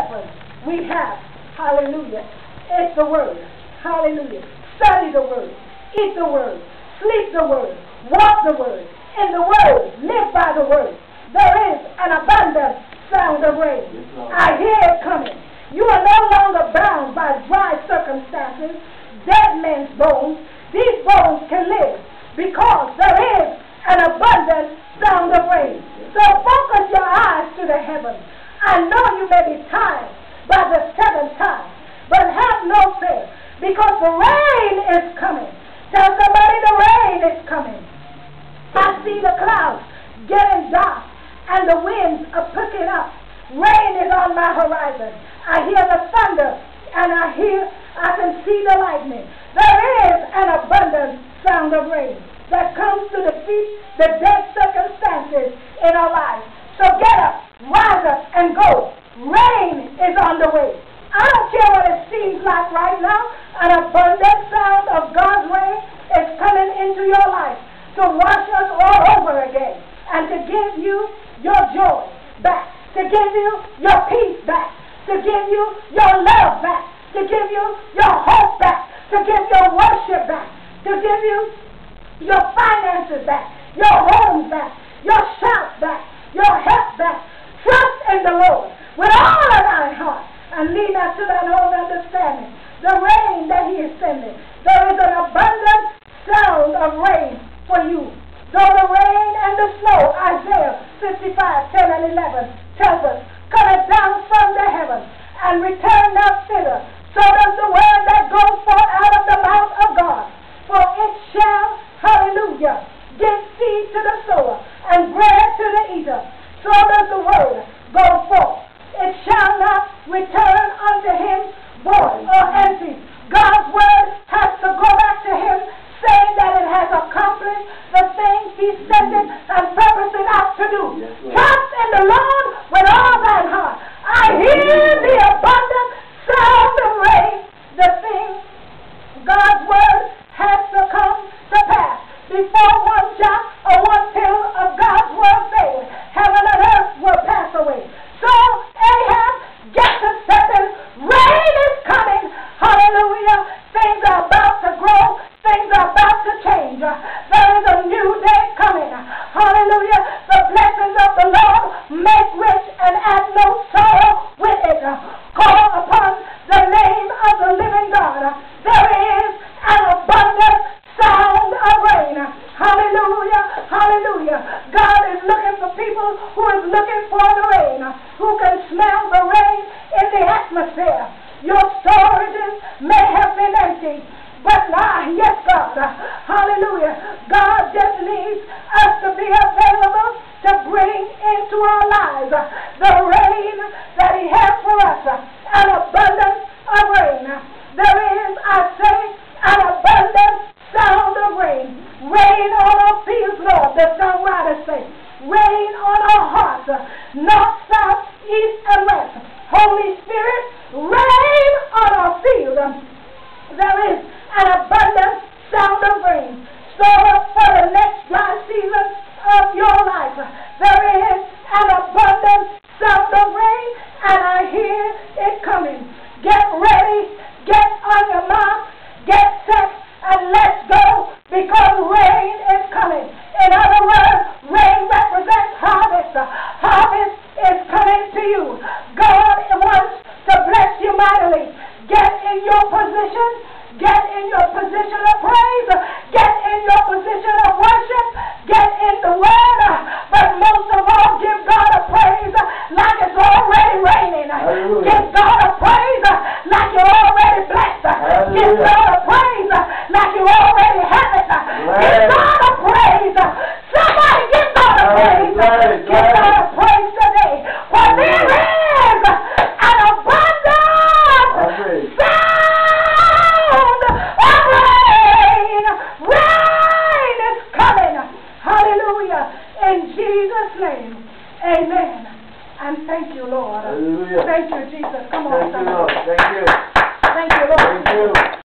weapon we have, hallelujah, it's the Word. Hallelujah. Study the Word. Eat the Word. Sleep the Word. Walk the Word. In the Word. Live by the Word. There is an abundant sound of rain. I hear it coming. You are no longer bound by dry circumstances, dead men's bones. These bones can live because there is an abundant sound of rain. So focus your eyes to the heavens. I know you may be tired by the seventh time, but have no fear because the rain is coming. Tell somebody the rain is coming. I see the clouds getting dark and the winds are picking up. Rain is on my horizon. I hear the thunder and I can see the lightning. There is an abundant sound of rain that comes to defeat the dead circumstances in our lives. So get up, rise up, and go. Rain is on the way. I don't care what it seems like right now. An abundant sound of God's rain is coming into your life to wash us all over again and to give you your joy back, to give you your peace back, to give you your love back, to give you your hope back, to give your worship back, to give you your finances back, your home back, your shout back, your health back. Trust in the Lord with all of thy heart and lead us to thine own understanding. The rain that he is sending, there is an abundant sound of rain for you. Though the rain and the snow, Isaiah 55:10 and 11 tells us, cometh down from the heavens and return not thither. So does the word that goes forth out of the mouth of God. For it shall, hallelujah, give seed to the sower and bread to the eater. So does the word go forth. It shall not return unto him void or empty. God's word has to go back to him, saying that it has accomplished the things he sent it and purposed it out to do. Yes, trust in the Lord with all thine heart. I hear the abundant sound of rain. The thing, God's word has to come to pass. Before one jot or one tittle of God's word fails, heaven and earth will pass away. So Ahab, get to stepping. Rain is coming. Hallelujah. Things are about to grow. Things are about to change. There is a new day coming. Hallelujah. The blessings of the Lord make rich and add no sorrow with it. Call upon the name of the living God. There is an abundant sound of rain. Hallelujah. Hallelujah. God is looking for people who is looking for the rain, who can smell the rain in the atmosphere. Your storages may have been empty, but yes, God, hallelujah, God just needs us to be available to bring into our lives the rain that he has for us, an abundance of rain. There is, I say, an abundant sound of rain. Rain on our fields, Lord, the songwriters say. Rain on our hearts, north, south, east, and west. Holy Spirit, rain on our fields. There is an abundant sound of rain. Store up for the next dry season of your life. There is an abundant sound of rain, and I hear it coming. Get ready, get on your mark, get set, and let's go, because rain is coming. In other words, rain represents harvest. Harvest is coming to you. God wants to bless you mightily. Get in your position. Get in your position of praise. Get in your position of worship. Get in the word. But most of all, give God a praise like it's already raining. Hallelujah. Give God a praise like you're already blessed. Hallelujah. Give God a praise like you already have it. Right. Give God a praise. Somebody give God a praise. Right. Give God a praise today. For there is an abundant sound of rain. Rain is coming. Hallelujah. In Jesus' name. Amen. And thank you, Lord. Hallelujah. Thank you, Jesus. Come on, Thank you, Lord. Thank you. Thank you, Lord. Thank you.